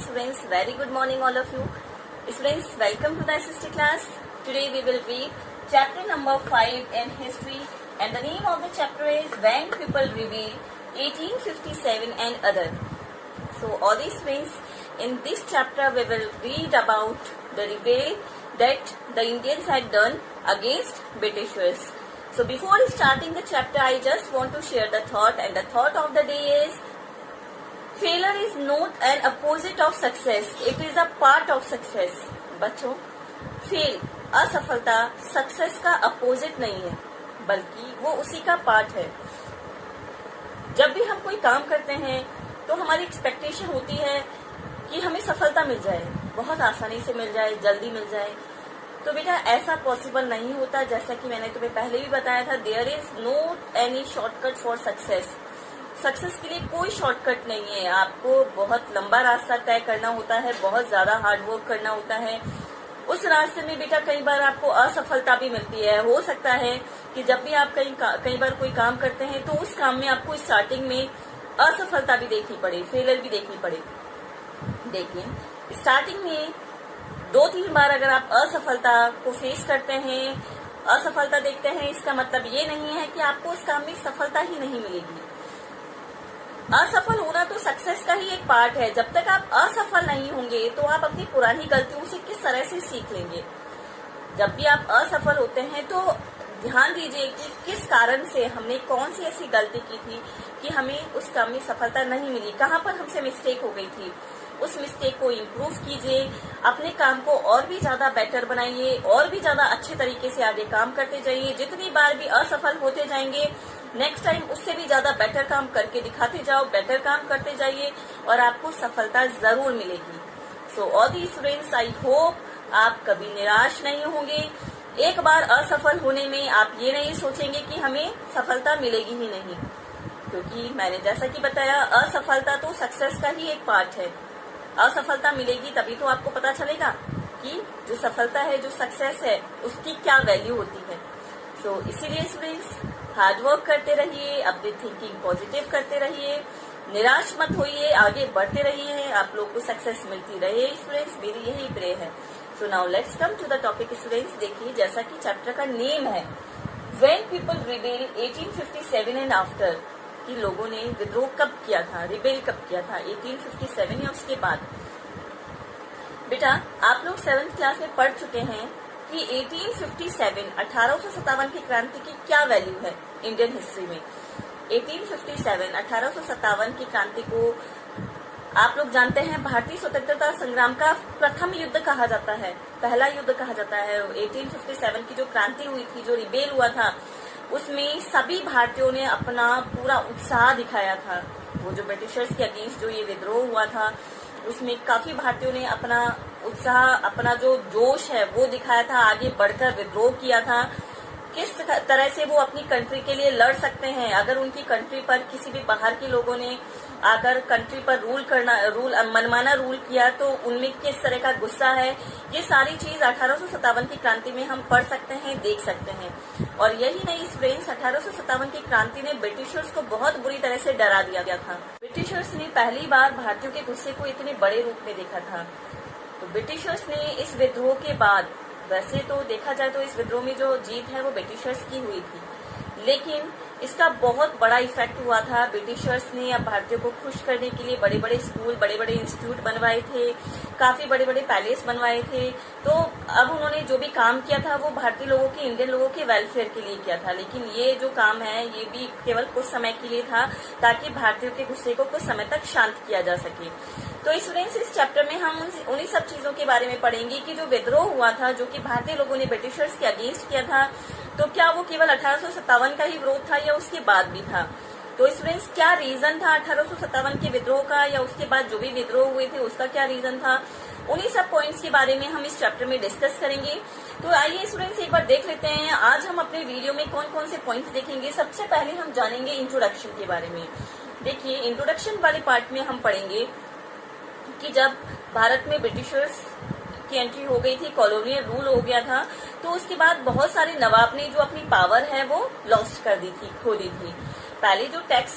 students, very good morning all of you. Students, welcome to the SST class. Today we will read chapter number 5 in history, and the name of the chapter is When People Reveal 1857 and Other. So all these students, in this chapter we will read about the rebellion that the Indians had done against Britishers. So before starting the chapter, I just want to share the thought, and the thought of the day is failure is not an opposite of success, it is a part of success. बच्चों, fail असफलता success का opposite नहीं है, बल्कि वो उसी का part है. जब भी हम कोई काम करते हैं तो हमारी एक्सपेक्टेशन होती है कि हमें सफलता मिल जाए, बहुत आसानी से मिल जाए, जल्दी मिल जाए. तो बेटा ऐसा पॉसिबल नहीं होता. जैसा कि मैंने तुम्हें पहले भी बताया था, there is no any shortcut for success. Success के लिए कोई शॉर्टकट नहीं है. आपको बहुत लंबा रास्ता तय करना होता है, बहुत ज्यादा हार्ड वर्क करना होता है. उस रास्ते में बेटा कई बार आपको असफलता भी मिलती है. हो सकता है कि जब भी आप कई बार कोई काम करते हैं तो उस काम में आपको स्टार्टिंग में असफलता भी देखनी पड़े, फेलियर भी देखनी पड़े. लेकिन स्टार्टिंग में 2-3 बार अगर आप असफलता को फेस करते हैं, असफलता देखते हैं, इसका मतलब ये नहीं है कि आपको उस काम में सफलता ही नहीं मिलेगी. असफल होना तो सक्सेस का ही एक पार्ट है. जब तक आप असफल नहीं होंगे तो आप अपनी पुरानी गलतियों से किस तरह से सीख लेंगे. जब भी आप असफल होते हैं तो ध्यान दीजिए कि किस कारण से हमने कौन सी ऐसी गलती की थी कि हमें उस काम में सफलता नहीं मिली, कहाँ पर हमसे मिस्टेक हो गई थी. उस मिस्टेक को इम्प्रूव कीजिए, अपने काम को और भी ज्यादा बेटर बनाइए, और भी ज्यादा अच्छे तरीके से आगे काम करते जाइए. जितनी बार भी असफल होते जाएंगे, नेक्स्ट टाइम उससे भी ज्यादा बेटर काम करके दिखाते जाओ, बेटर काम करते जाइए और आपको सफलता जरूर मिलेगी. So all the students, I hope आप कभी निराश नहीं होंगे. एक बार असफल होने में आप ये नहीं सोचेंगे कि हमें सफलता मिलेगी ही नहीं, क्योंकि मैंने जैसा कि बताया, असफलता तो सक्सेस का ही एक पार्ट है. असफलता मिलेगी तभी तो आपको पता चलेगा कि जो सफलता है, जो सक्सेस है, उसकी क्या वैल्यू होती है. सो इसीलिए स्टूडेंट्स, हार्ड वर्क करते रहिए, अपनी थिंकिंग पॉजिटिव करते रहिए, निराश मत होइए, आगे बढ़ते रहिए, आप लोग को सक्सेस मिलती रहे. स्टूडेंट्स, मेरी यही प्रे है. So now let's come to the topic. Students, देखिए जैसा कि चैप्टर का नेम है, when people rebel 1857 and after, कि लोगों ने विद्रोह कब किया था, रिबेल कब किया था, 1857 या उसके बाद. बेटा आप लोग 7th क्लास में पढ़ चुके हैं कि 1857 की क्रांति की क्या वैल्यू है इंडियन हिस्ट्री में. 1857 की क्रांति को आप लोग जानते हैं भारतीय स्वतंत्रता संग्राम का प्रथम युद्ध कहा जाता है, पहला युद्ध कहा जाता है. 1857 की जो क्रांति हुई थी, जो रिबेल हुआ था, उसमें सभी भारतीयों ने अपना पूरा उत्साह दिखाया था. वो जो ब्रिटिशर्स के अगेंस्ट जो ये विद्रोह हुआ था, उसमें काफी भारतीयों ने अपना उत्साह, अपना जो जोश है वो दिखाया था, आगे बढ़कर विद्रोह किया था. किस तरह से वो अपनी कंट्री के लिए लड़ सकते हैं. अगर उनकी कंट्री पर किसी भी बाहर के लोगों ने आकर कंट्री पर मनमाना रूल किया तो उनमें किस तरह का गुस्सा है, ये सारी चीज 1857 की क्रांति में हम पढ़ सकते हैं, देख सकते हैं. और यही नहीं स्टूडेंट्स, 1857 की क्रांति ने ब्रिटिशर्स को बहुत बुरी तरह से डरा दिया गया था. ब्रिटिशर्स ने पहली बार भारतीयों के गुस्से को इतने बड़े रूप में देखा था. तो ब्रिटिशर्स ने इस विद्रोह के बाद, वैसे तो देखा जाए तो इस विद्रोह में जो जीत है वो ब्रिटिशर्स की हुई थी, लेकिन इसका बहुत बड़ा इफेक्ट हुआ था. ब्रिटिशर्स ने अब भारतीयों को खुश करने के लिए बड़े बड़े स्कूल, बड़े बड़े इंस्टीट्यूट बनवाए थे, काफी बड़े बड़े पैलेस बनवाए थे. तो अब उन्होंने जो भी काम किया था वो भारतीय लोगों के, इंडियन लोगों के वेलफेयर के लिए किया था. लेकिन ये जो काम है ये भी केवल कुछ समय के लिए था, ताकि भारतीयों के गुस्से को कुछ समय तक शांत किया जा सके. तो स्टूडेंट्स, इस चैप्टर में हम उन्हीं सब चीजों के बारे में पढ़ेंगे कि जो विद्रोह हुआ था, जो कि भारतीय लोगों ने ब्रिटिशर्स के अगेंस्ट किया था, तो क्या वो केवल 1857 का ही विरोध था या उसके बाद भी था. तो स्टूडेंट्स, क्या रीजन था 1857 के विद्रोह का, या उसके बाद जो भी विद्रोह हुए थे उसका क्या रीजन था, उन्हीं सब पॉइंट्स के बारे में हम इस चैप्टर में डिस्कस करेंगे. तो आइए स्टूडेंट्स एक बार देख लेते हैं आज हम अपने वीडियो में कौन कौन से पॉइंट्स देखेंगे. सबसे पहले हम जानेंगे इंट्रोडक्शन के बारे में. देखिए, इंट्रोडक्शन वाले पार्ट में हम पढ़ेंगे कि जब भारत में ब्रिटिशर्स की एंट्री हो गई थी, कॉलोनियल रूल हो गया था, तो उसके बाद बहुत सारे नवाब ने जो अपनी पावर है वो लॉस्ट कर दी थी, खो दी थी. पहले जो टैक्स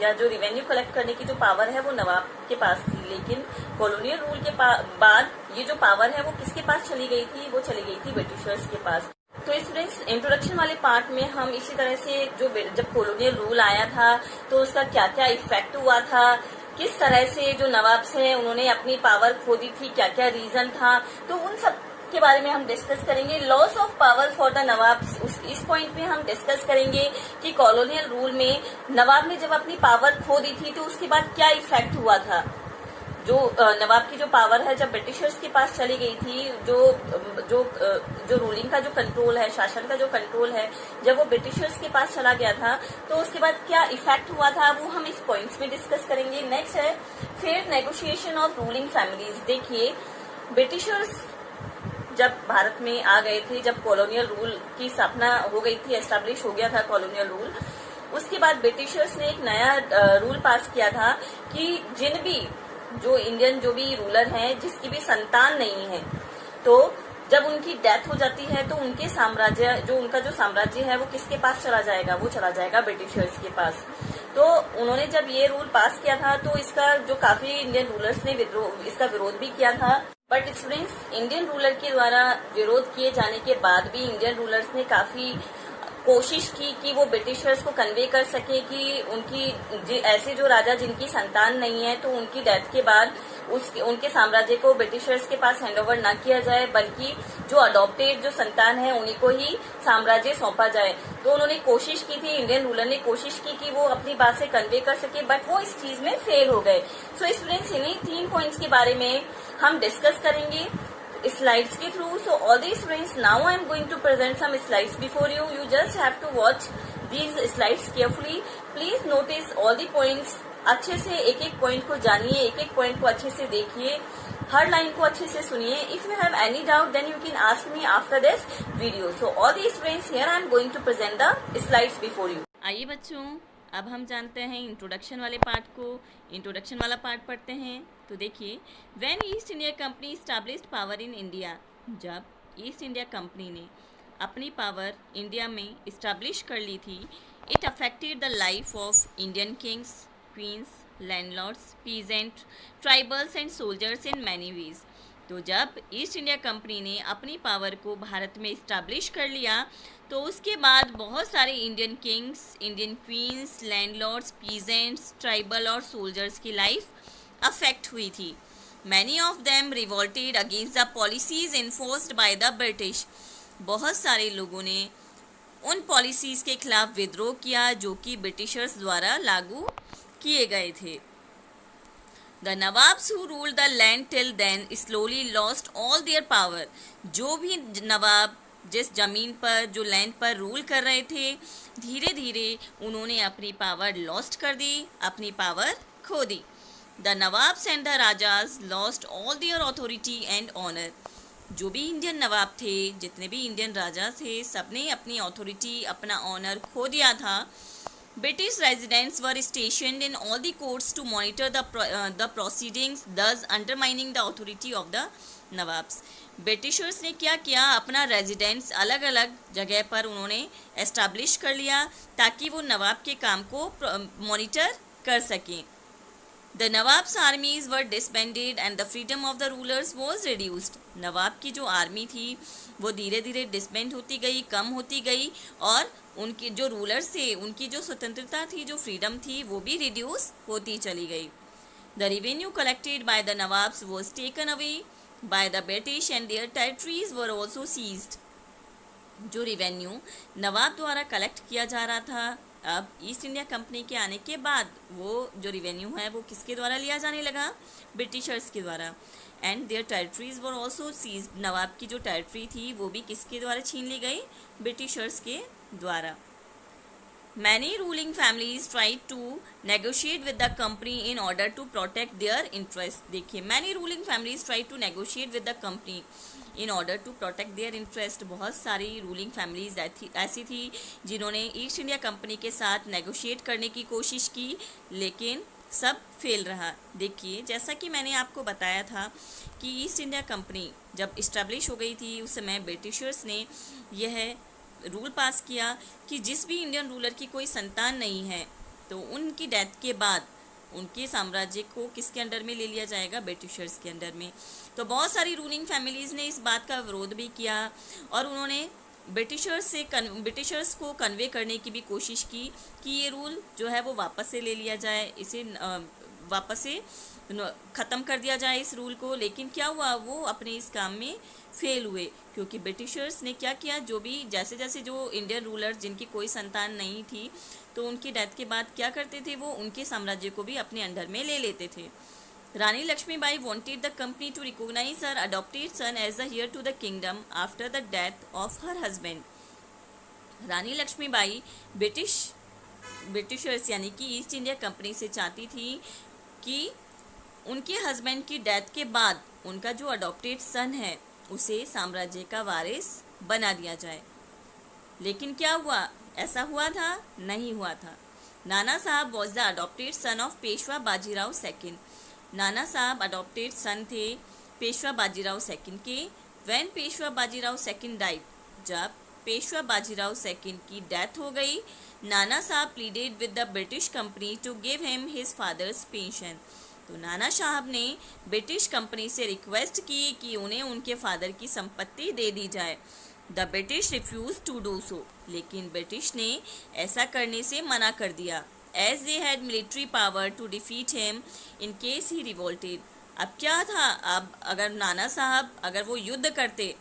या जो रिवेन्यू कलेक्ट करने की जो पावर है वो नवाब के पास थी, लेकिन कॉलोनियल रूल के बाद ये जो पावर है वो किसके पास चली गई थी? वो चली गई थी ब्रिटिशर्स के पास। तो स्टूडेंट्स, इंट्रोडक्शन वाले पार्ट में हम इसी तरह से जब कॉलोनियल रूल आया था तो उसका क्या क्या इफेक्ट हुआ था, किस तरह से जो नवाब्स हैं उन्होंने अपनी पावर खो दी थी, क्या क्या रीजन था, तो उन सब के बारे में हम डिस्कस करेंगे। Loss of power for the nawabs, इस पॉइंट पे हम डिस्कस करेंगे कि कॉलोनियल रूल में नवाब ने जब अपनी पावर खो दी थी तो उसके बाद क्या इफेक्ट हुआ था। जो नवाब की जो पावर है जब ब्रिटिशर्स के पास चली गई थी, जो रूलिंग का जो कंट्रोल है, शासन का जो कंट्रोल है, जब वो ब्रिटिशर्स के पास चला गया था तो उसके बाद क्या इफेक्ट हुआ था, वो हम इस पॉइंट्स में डिस्कस करेंगे। नेक्स्ट है फिर नेगोशिएशन ऑफ रूलिंग फैमिलीज। देखिए, ब्रिटिशर्स जब भारत में आ गए थे, जब कॉलोनियल रूल की स्थापना हो गई थी, एस्टेब्लिश हो गया था कॉलोनियल रूल, उसके बाद ब्रिटिशर्स ने एक नया रूल पास किया था कि जो इंडियन जो भी रूलर हैं जिसकी भी संतान नहीं है, तो जब उनकी डेथ हो जाती है तो उनके उनका जो साम्राज्य है वो किसके पास चला जाएगा? वो चला जाएगा ब्रिटिशर्स के पास। तो उन्होंने जब ये रूल पास किया था तो इसका जो काफी इंडियन रूलर्स ने इसका विरोध भी किया था। बट स्टूडेंट्स, इंडियन रूलर के द्वारा विरोध किए जाने के बाद भी इंडियन रूलर्स ने काफी कोशिश की कि वो ब्रिटिशर्स को कन्वे कर सके कि ऐसे जो राजा जिनकी संतान नहीं है तो उनकी डेथ के बाद उनके साम्राज्य को ब्रिटिशर्स के पास हैंडओवर ना किया जाए, बल्कि जो अडॉप्टेड जो संतान है उन्हीं को ही साम्राज्य सौंपा जाए। तो उन्होंने कोशिश की थी, इंडियन रूलर ने कोशिश की कि वो अपनी बात से कन्वे कर सके, बट वो इस चीज में फेल हो गए। सो स्टूडेंट्स, इन्हीं 3 पॉइंट्स के बारे में हम डिस्कस करेंगे slides के through. So all these friends, now I am going to present some slides before you. You just have to watch these slides carefully. Please notice all the points. अच्छे से एक एक पॉइंट को जानिए, एक एक पॉइंट को अच्छे से देखिए, हर लाइन को अच्छे से सुनिए. If you have any doubt, then you can ask me after this video. So all these friends, here I am going to present the slides before you. आइए बच्चों, अब हम जानते हैं इंट्रोडक्शन वाले पार्ट को। इंट्रोडक्शन वाला पार्ट पढ़ते हैं। तो देखिए, when East India Company established power in India, जब ईस्ट इंडिया कंपनी ने अपनी पावर इंडिया में इस्टेब्लिश कर ली थी, it affected the life of Indian kings, queens, landlords, peasant, tribals and soldiers in many ways. तो जब ईस्ट इंडिया कंपनी ने अपनी पावर को भारत में इस्टेब्लिश कर लिया तो उसके बाद बहुत सारे Indian kings, Indian queens, landlords, peasants, tribal और सोल्जर्स की लाइफ अफेक्ट हुई थी। Many of them revolted against the policies enforced by the British. बहुत सारे लोगों ने उन पॉलिसीज के खिलाफ विद्रोह किया जो कि ब्रिटिशर्स द्वारा लागू किए गए थे। The Nawabs who ruled the land till then slowly lost all their power. जो भी नवाब जिस जमीन पर, जो लैंड पर रूल कर रहे थे, धीरे धीरे उन्होंने अपनी पावर लॉस्ट कर दी, अपनी पावर खो दी। The Nawabs and the Rajas lost all their authority and honor. जो भी इंडियन नवाब थे, जितने भी इंडियन राजा थे, सबने अपनी अथॉरिटी, अपना ऑनर खो दिया था। British residents were stationed in all the courts to monitor the proceedings, thus undermining the authority of the Nawabs. Britishers ने क्या किया, अपना रेजिडेंट्स अलग अलग जगह पर उन्होंने एस्टैब्लिश कर लिया ताकि वो नवाब के काम को मॉनिटर कर सकें। The Nawab's armies were disbanded and the freedom of the rulers was reduced. नवाब की जो आर्मी थी वो धीरे धीरे डिसबैंड होती गई, कम होती गई, और उनके जो रूलर्स थे उनकी जो स्वतंत्रता थी, जो फ्रीडम थी, वो भी रिड्यूस होती चली गई। The revenue collected by the Nawabs was taken away by the British and their territories were also seized. जो रिवेन्यू नवाब द्वारा कलेक्ट किया जा रहा था, अब ईस्ट इंडिया कंपनी के आने के बाद वो जो रिवेन्यू है वो किसके द्वारा लिया जाने लगा? ब्रिटिशर्स के द्वारा। And their territories were also seize. नवाब की जो टेरिटरी थी वो भी किसके द्वारा छीन ली गई? ब्रिटिशर्स के द्वारा। Many ruling families tried to negotiate with the company in order to protect their interests. देखिए, many ruling families tried to negotiate with the company in order to protect their interest. बहुत सारी ruling families ऐसी थी जिन्होंने east India company के साथ negotiate करने की कोशिश की, लेकिन सब फेल रहा। देखिए, जैसा कि मैंने आपको बताया था कि ईस्ट इंडिया कंपनी जब इस्टेब्लिश हो गई थी उस समय ब्रिटिशर्स ने यह रूल पास किया कि जिस भी इंडियन रूलर की कोई संतान नहीं है तो उनकी डेथ के बाद उनके साम्राज्य को किसके अंडर में ले लिया जाएगा, ब्रिटिशर्स के अंडर में। तो बहुत सारी रूलिंग फैमिलीज़ ने इस बात का विरोध भी किया और उन्होंने ब्रिटिशर्स को कन्वे करने की भी कोशिश की कि ये रूल जो है वो वापस से ले लिया जाए, इसे वापस से ख़त्म कर दिया जाए इस रूल को। लेकिन क्या हुआ, वो अपने इस काम में फेल हुए, क्योंकि ब्रिटिशर्स ने क्या किया, जो भी जैसे जैसे जो इंडियन रूलर जिनकी कोई संतान नहीं थी, तो उनकी डेथ के बाद क्या करते थे, वो उनके साम्राज्य को भी अपने अंडर में ले लेते थे। रानी Lakshmibai wanted the company to recognize her adopted son as the heir to the kingdom after the death of her husband. Rani Lakshmibai britishers यानी कि ईस्ट इंडिया कंपनी से चाहती थी कि उनके हस्बैंड की डेथ के बाद उनका जो अडॉप्टेड सन है उसे साम्राज्य का वारिस बना दिया जाए। लेकिन क्या हुआ, ऐसा हुआ था? नहीं हुआ था। Nana Sahab was the adopted son of Peshwa Bajirao second. Nana Sahab adopted son थे पेशवा बाजीराव सेकंड के। When Peshwa Bajirao second died, जब पेशवा बाजीराव सेकंड की डेथ हो गई, Nana Sahab pleaded with the British company to give him his father's pension. तो नाना साहब ने ब्रिटिश कंपनी से रिक्वेस्ट की कि उन्हें उनके फादर की संपत्ति दे दी जाए। The British refuse to do so, लेकिन ब्रिटिश ने ऐसा करने से मना कर दिया, as they had military power to defeat him in case he revolted. अब क्या था, अब अगर नाना साहब अगर वो युद्ध करते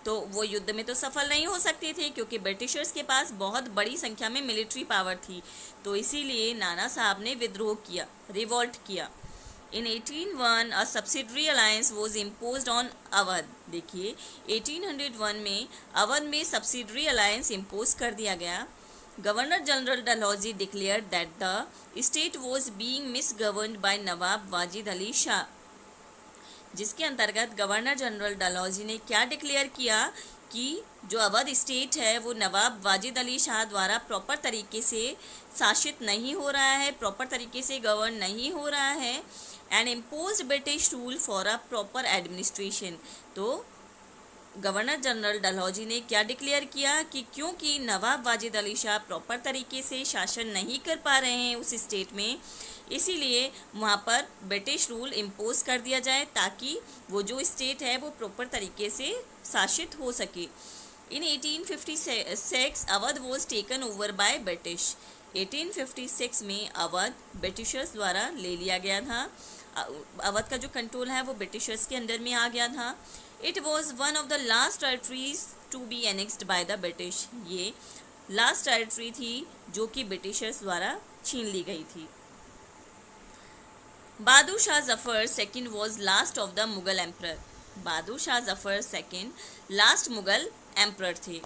तो वो युद्ध में तो सफल नहीं हो सकते थे, क्योंकि ब्रिटिशर्स के पास बहुत बड़ी संख्या में मिलिट्री पावर थी। तो इसीलिए नाना साहब ने विद्रोह किया, रिवोल्ट किया। इन 1801 a subsidiary alliance was imposed on Awadh. देखिए 1801 में अवध में सब्सिडरी अलायंस इम्पोज कर दिया गया। Governor general Dalhousie declared that the state was being misgoverned by Nawab Wajid Ali Shah, जिसके अंतर्गत गवर्नर जनरल डलहौजी ने क्या डिक्लेयर किया कि जो अवध स्टेट है वो नवाब वाजिद अली शाह द्वारा प्रॉपर तरीके से शासित नहीं हो रहा है, प्रॉपर तरीके से गवर्न नहीं हो रहा है, and impose British rule for a proper administration. तो गवर्नर जनरल डलहौजी ने क्या डिक्लेयर किया कि क्योंकि नवाब वाजिद अली शाह प्रॉपर तरीके से शासन नहीं कर पा रहे हैं उस स्टेट में, इसीलिए वहाँ पर ब्रिटिश रूल इम्पोज कर दिया जाए ताकि वो जो स्टेट है वो प्रॉपर तरीके से शासित हो सके। इन 1856 Awadh was taken over by British. 1856 में अवध ब्रिटिशर्स द्वारा ले लिया गया था। अवध का जो कंट्रोल है वो ब्रिटिशर्स के अंडर में आ गया था। It was one of the last territories to be annexed by the British. ये लास्ट टेरिटरी थी जो कि ब्रिटिशर्स द्वारा छीन ली गई थी। Bahadur Shah Zafar second was last of the Mughal emperor. Bahadur Shah Zafar second last Mughal emperor थे।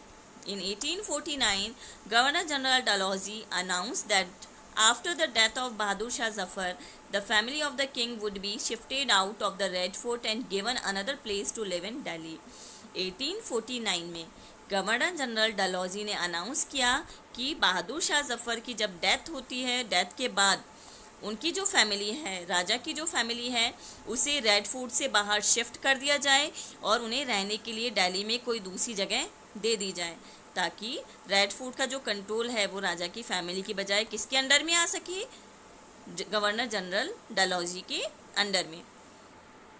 In 1849, Governor General Dalhousie announced that after the death of Bahadur Shah Zafar, the family of the king would be shifted out of the Red Fort and given another place to live in Delhi. 1849 में governor general Dalhousie ने announce किया कि बहादुर शाह जफर की जब death होती है, death के बाद उनकी जो फैमिली है, राजा की जो फैमिली है, उसे रेड फोर्ट से बाहर शिफ्ट कर दिया जाए और उन्हें रहने के लिए दिल्ली में कोई दूसरी जगह दे दी जाए, ताकि रेड फोर्ट का जो कंट्रोल है वो राजा की फैमिली की बजाय किसके अंडर में आ सके, गवर्नर जनरल डलहौजी के अंडर में।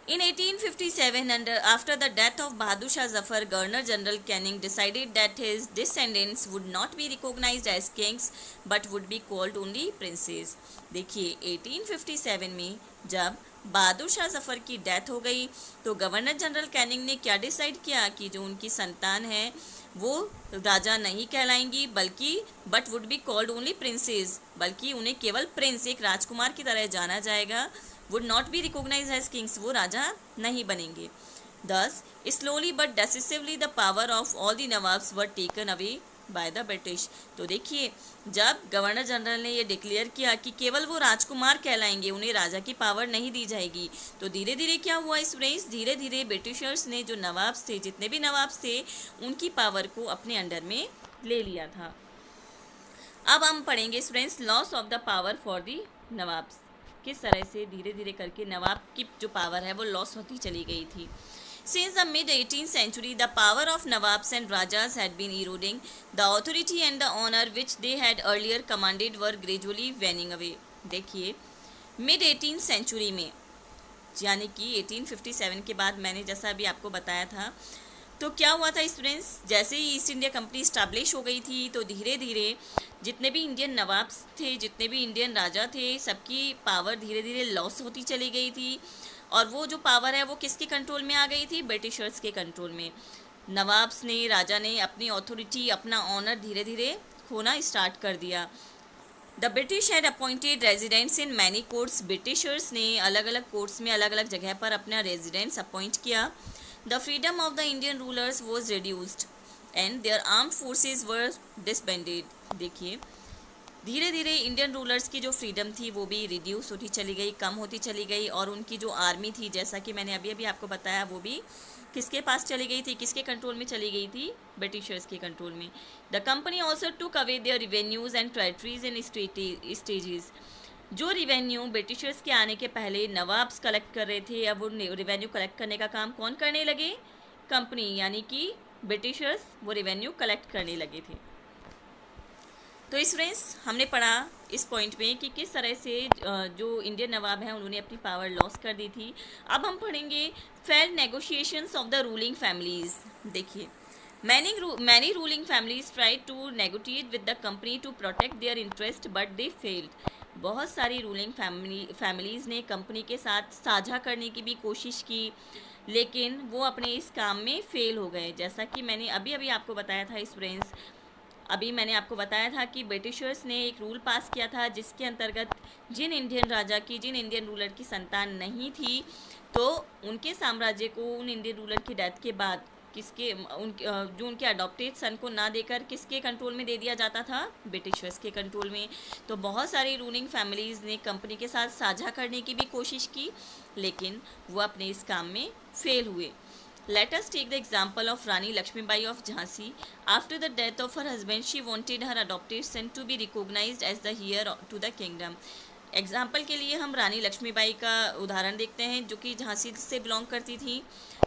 In 1857, after the death of Bahadur Shah Zafar, Governor General Canning decided that his descendants would not be recognized as kings but would be called only princes. देखिए 1857 में जब बहादुर शाह जफर की death हो गई तो governor general Canning ने क्या decide किया कि जो उनकी संतान है वो राजा नहीं कहलाएंगी बल्कि but would be called only princess, बल्कि उन्हें केवल प्रिंस, एक राजकुमार की तरह जाना जाएगा। Would not be recognise as kings, वो राजा नहीं बनेंगे। Thus, slowly but decisively the power of all the nawabs were taken away by the British। तो देखिए जब गवर्नर जनरल ने ये डिक्लेयर किया कि केवल वो राजकुमार कहलाएंगे, उन्हें राजा की पावर नहीं दी जाएगी, तो धीरे धीरे क्या हुआ स्टूडेंट्स, धीरे धीरे ब्रिटिशर्स ने जो नवाब्स थे, जितने भी नवाब्स थे, उनकी पावर को अपने अंडर में ले लिया था। अब हम पढ़ेंगे students loss of the power for the nawabs, किस तरह से धीरे धीरे करके नवाब की जो पावर है वो लॉस होती चली गई थी। Since the mid-18th century, the power of Nawabs and Rajas had been eroding. The authority and the honor which they had earlier commanded were gradually waning away. देखिए मिड 18th सेंचुरी में, यानी कि 1857 के बाद, मैंने जैसा अभी आपको बताया था, तो क्या हुआ था स्टूडेंट्स, जैसे ही ईस्ट इंडिया कंपनी इस्टेब्लिश हो गई थी तो धीरे धीरे जितने भी इंडियन नवाब थे, जितने भी इंडियन राजा थे, सबकी पावर धीरे धीरे लॉस होती चली गई थी। और वो जो पावर है वो किसके कंट्रोल में आ गई थी? ब्रिटिशर्स के कंट्रोल में। नवाब्स ने, राजा ने अपनी अथॉरिटी, अपना ऑनर धीरे धीरे खोना स्टार्ट कर दिया। The British had appointed residents in many courts. Britishers ने अलग अलग कोर्ट्स में अलग अलग जगह पर अपना रेजिडेंट्स अपॉइंट किया। The freedom of the Indian rulers was reduced and their armed forces were disbanded. देखिए, धीरे धीरे इंडियन रूलर्स की जो फ्रीडम थी वो भी रिड्यूस होती चली गई, कम होती चली गई, और उनकी जो आर्मी थी, जैसा कि मैंने अभी अभी आपको बताया, वो भी किसके पास चली गई थी, किसके कंट्रोल में चली गई थी? ब्रिटिशर्स के कंट्रोल में। The company also took away their revenues and territories in stages. जो रिवेन्यू ब्रिटिशर्स के आने के पहले नवाब्स कलेक्ट कर रहे थे, अब वो रिवेन्यू कलेक्ट करने का काम कौन करने लगे? कंपनी, यानी कि ब्रिटिशर्स वो रिवेन्यू कलेक्ट करने लगे थे। तो इस फ्रेंड्स, हमने पढ़ा इस पॉइंट में कि किस तरह से जो इंडियन नवाब हैं उन्होंने अपनी पावर लॉस कर दी थी। अब हम पढ़ेंगे failed negotiations of the ruling families. देखिए, many ruling families try to negotiate with the company to protect their interest but they failed. बहुत सारी रूलिंग फैमिलीज ने कंपनी के साथ साझा करने की भी कोशिश की, लेकिन वो अपने इस काम में फेल हो गए। जैसा कि मैंने अभी अभी आपको बताया था स्टूडेंट्स, अभी मैंने आपको बताया था कि ब्रिटिशर्स ने एक रूल पास किया था जिसके अंतर्गत जिन इंडियन राजा की, जिन इंडियन रूलर की संतान नहीं थी, तो उनके साम्राज्य को उन इंडियन रूलर की डेथ के बाद किसके, जो उनके अडॉप्टेड सन को ना देकर किसके कंट्रोल में दे दिया जाता था? ब्रिटिशर्स के कंट्रोल में। तो बहुत सारी रूलिंग फैमिलीज़ ने कंपनी के साथ साझा करने की भी कोशिश की, लेकिन वो अपने इस काम में फेल हुए। Let us take the example of Rani Lakshmibai of Jhansi. After the death of her husband, she wanted her adopted son to be recognized as the heir to the kingdom. Example के लिए हम रानी लक्ष्मीबाई का उदाहरण देखते हैं, जो कि झांसी से बिलोंग करती थी।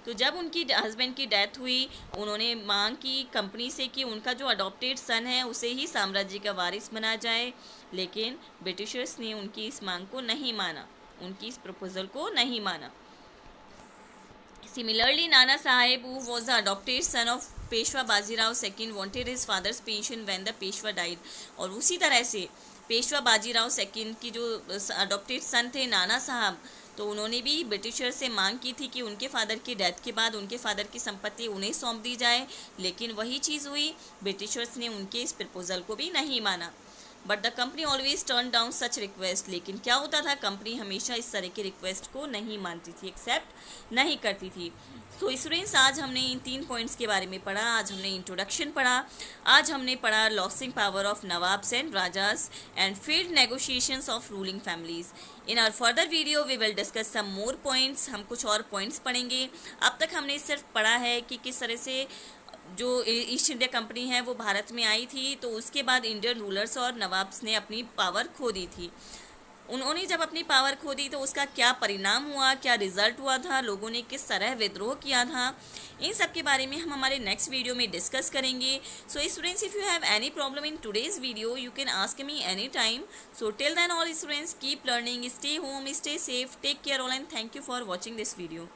तो जब उनकी हस्बैंड की डेथ हुई, उन्होंने मांग की कंपनी से कि उनका जो अडॉप्टेड सन है उसे ही साम्राज्य का वारिस बनाया जाए, लेकिन ब्रिटिशर्स ने उनकी इस मांग को नहीं माना, उनकी इस प्रपोजल को नहीं माना। Similarly, Nana Sahib, who was the adopted son of Peshwa Bajirao II, wanted his father's pension when the Peshwa died. और उसी तरह से पेशवा बाजीराव सेकंड की जो अडॉप्टेड सन थे नाना साहब, तो उन्होंने भी ब्रिटिशर से मांग की थी कि उनके फादर की डेथ के बाद उनके फादर की संपत्ति उन्हें सौंप दी जाए, लेकिन वही चीज़ हुई, ब्रिटिशर्स ने उनके इस प्रपोजल को भी नहीं माना। But the company always turn down such request. लेकिन क्या होता था, कंपनी हमेशा इस तरह के रिक्वेस्ट को नहीं मानती थी, एक्सेप्ट नहीं करती थी। सो स्टूडेंट्स, आज हमने इन 3 पॉइंट्स के बारे में पढ़ा। आज हमने इंट्रोडक्शन पढ़ा, आज हमने पढ़ा losing power of nawabs and rajas and field negotiations of ruling families. In our further video we will discuss some more points. हम कुछ और पॉइंट्स पढ़ेंगे। अब तक हमने सिर्फ पढ़ा है कि किस तरह से जो ईस्ट इंडिया कंपनी है वो भारत में आई थी, तो उसके बाद इंडियन रूलर्स और नवाब्स ने अपनी पावर खो दी थी। उन्होंने जब अपनी पावर खो दी तो उसका क्या परिणाम हुआ, क्या रिजल्ट हुआ था, लोगों ने किस तरह विद्रोह किया था, इन सब के बारे में हम हमारे नेक्स्ट वीडियो में डिस्कस करेंगे। So students, if you have any problem in today's video you can ask me any time. So till then all students keep learning, stay home, stay safe, take care all and thank you for watching this video.